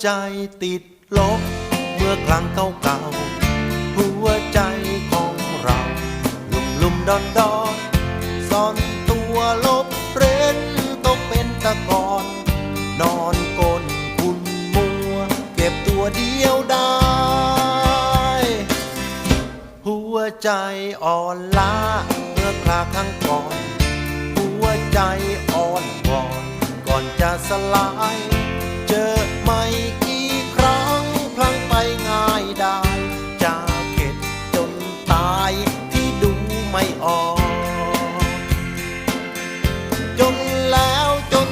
ใจติดลบเมื่อครั้งเก่าๆหัวใจของเราลุ่มดอนซ่อนตัวลบเร้นตกเป็นตะกอนนอนก้นคุณมัวเก็บตัวเดียวได้หัวใจอ่อนล้าเมื่อคราครั้งก่อนหัวใจอ่อนวอนก่อนจะสลายเจอไม่กี่ครั้งพลั้งไปง่ายได้จะเข็ดจนตายที่ดูไม่ออกจนแล้วจน